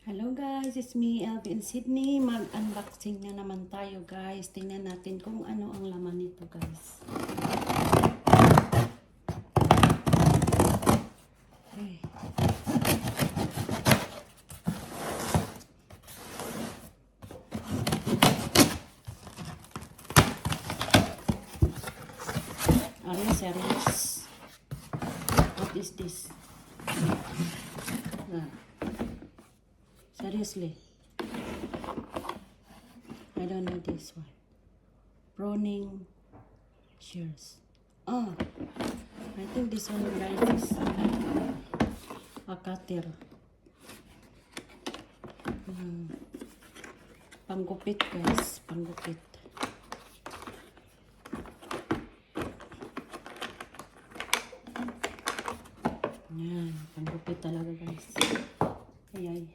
Hello guys, it's me, Elvie in Sydney. Mag-unboxing na naman tayo guys. Tingnan natin kung ano ang laman nito guys. Okay. Are you serious? What is this? Seriously, I don't know this one. Pruning shears. Oh, I think this one guys is a cutter. Panggupit guys, panggupit. Yan, panggupit talaga guys. Ayay.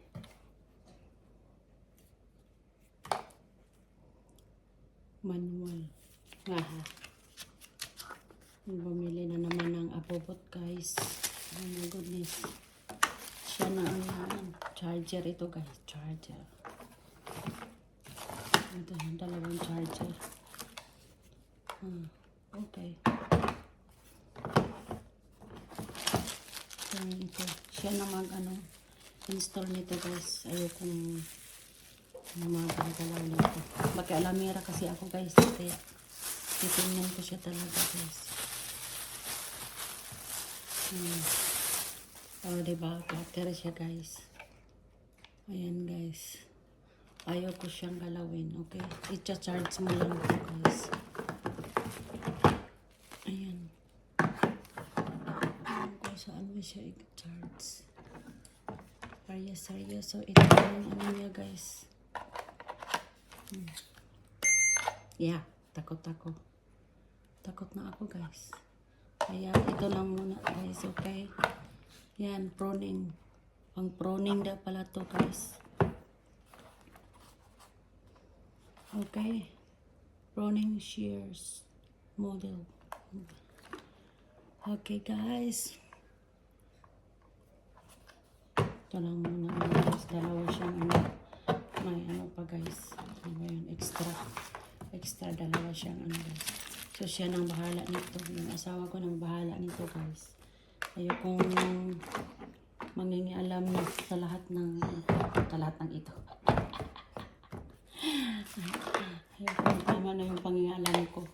Manual. Aha. Bumili na naman ng abobot guys. Oh my goodness. Siya na ang charger ito guys. Charger. Ito yung dalawang charger. Okay. So, ito. Siya na install nito guys. Ayokong magagalaw nito. Mag-alamera kasi ako guys. Kaya titingnan ko siya talaga guys. Diba? Cutter siya guys. Ayan guys. Ayaw ko siyang galawin. Okay? I-charge mo lang ito guys. Ayan. Ayan ko saan mo siya i-charge. Seryoso. Ito yung niya guys. Yeah, takot ako. Takot na ako guys. Kaya ito lang muna guys, okay? Yan, pruning. Pang pruning daw pala to guys. Okay. Pruning shears model. Okay guys. Ito lang muna guys. Dalawa siyang may pa guys. Ano yun? Extra dalawa siyang guys. So siya nang bahala nito. Yung asawa ko nang bahala nito guys. Ayokong mangingialam sa lahat ng ito. Ayokong tama na yung pangingialam ko.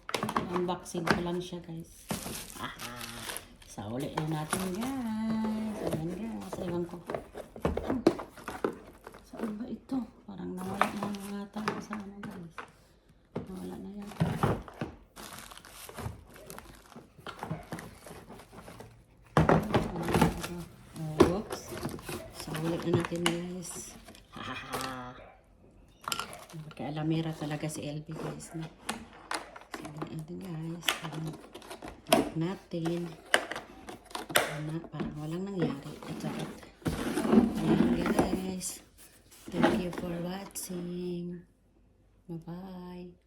Unboxing ko lang siya guys. Sa uli na natin guys. Ayan guys. Ewan ko. Saan ba ito? Parang nawala na mga tao sa guys. Nawala na yan. Oops. So, ulit na natin guys. Kaya alamera talaga si LB guys. So, ulit natin guys. Ulit natin. Parang walang nangyari. Ayan guys. Thank you for watching. Bye-bye.